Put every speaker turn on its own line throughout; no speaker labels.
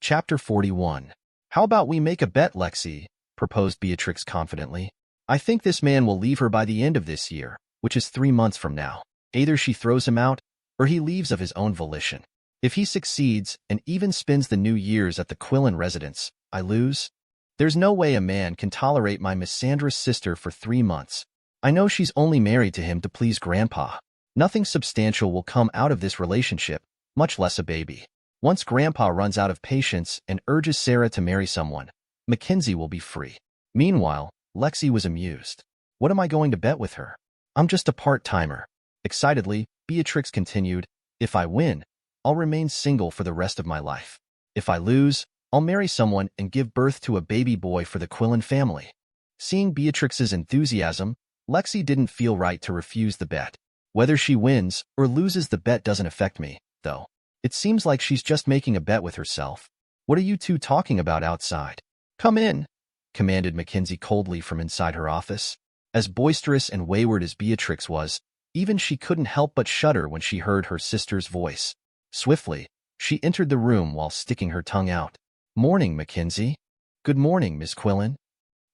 Chapter 41. How about we make a bet, Lexi? Proposed Beatrix confidently. I think this man will leave her by the end of this year, which is 3 months from now. Either she throws him out, or he leaves of his own volition. If he succeeds and even spends the New Year's at the Quillen residence, I lose. There's no way a man can tolerate my Miss Sandra's sister for 3 months. I know she's only married to him to please Grandpa. Nothing substantial will come out of this relationship, much less a baby. Once Grandpa runs out of patience and urges Sarah to marry someone, Mackenzie will be free. Meanwhile, Lexi was amused. What am I going to bet with her? I'm just a part-timer. Excitedly, Beatrix continued, if I win, I'll remain single for the rest of my life. If I lose, I'll marry someone and give birth to a baby boy for the Quillen family. Seeing Beatrix's enthusiasm, Lexi didn't feel right to refuse the bet. Whether she wins or loses the bet doesn't affect me, though. It seems like she's just making a bet with herself. What are you two talking about outside? Come in, commanded Mackenzie coldly from inside her office. As boisterous and wayward as Beatrix was, even she couldn't help but shudder when she heard her sister's voice. Swiftly, she entered the room while sticking her tongue out. Morning, Mackenzie. Good morning, Miss Quillen.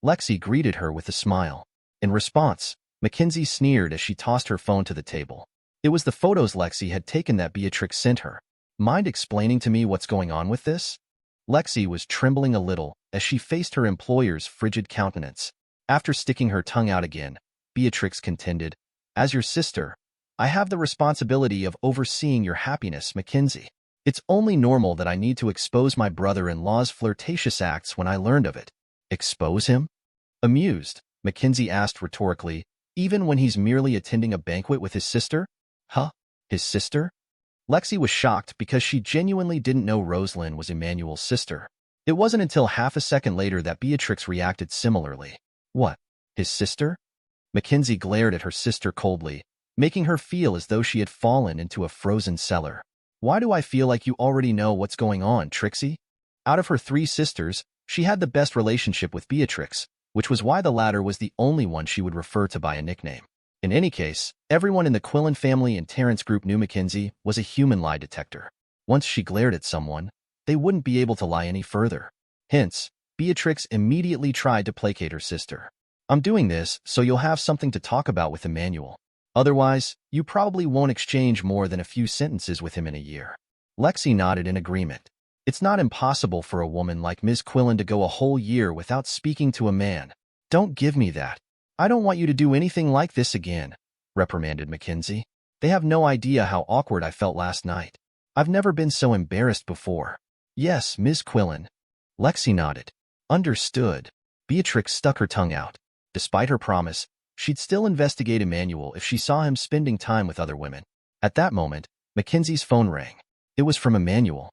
Lexi greeted her with a smile. In response, Mackenzie sneered as she tossed her phone to the table. It was the photos Lexi had taken that Beatrix sent her. Mind explaining to me what's going on with this? Lexi was trembling a little as she faced her employer's frigid countenance. After sticking her tongue out again, Beatrix contended, as your sister, I have the responsibility of overseeing your happiness, Mackenzie. It's only normal that I need to expose my brother-in-law's flirtatious acts when I learned of it. Expose him? Amused, Mackenzie asked rhetorically, even when he's merely attending a banquet with his sister? Huh? His sister? Lexi was shocked because she genuinely didn't know Rosalind was Emmanuel's sister. It wasn't until half a second later that Beatrix reacted similarly. What? His sister? Mackenzie glared at her sister coldly, making her feel as though she had fallen into a frozen cellar. Why do I feel like you already know what's going on, Trixie? Out of her 3 sisters, she had the best relationship with Beatrix, which was why the latter was the only one she would refer to by a nickname. In any case, everyone in the Quillen family and Terrence group knew Mackenzie was a human lie detector. Once she glared at someone, they wouldn't be able to lie any further. Hence, Beatrix immediately tried to placate her sister. I'm doing this so you'll have something to talk about with Emmanuel. Otherwise, you probably won't exchange more than a few sentences with him in a year. Lexi nodded in agreement. It's not impossible for a woman like Ms. Quillen to go a whole year without speaking to a man. Don't give me that. I don't want you to do anything like this again, reprimanded Mackenzie. They have no idea how awkward I felt last night. I've never been so embarrassed before. Yes, Ms. Quillen. Lexi nodded. Understood. Beatrix stuck her tongue out. Despite her promise, she'd still investigate Emmanuel if she saw him spending time with other women. At that moment, Mackenzie's phone rang. It was from Emmanuel.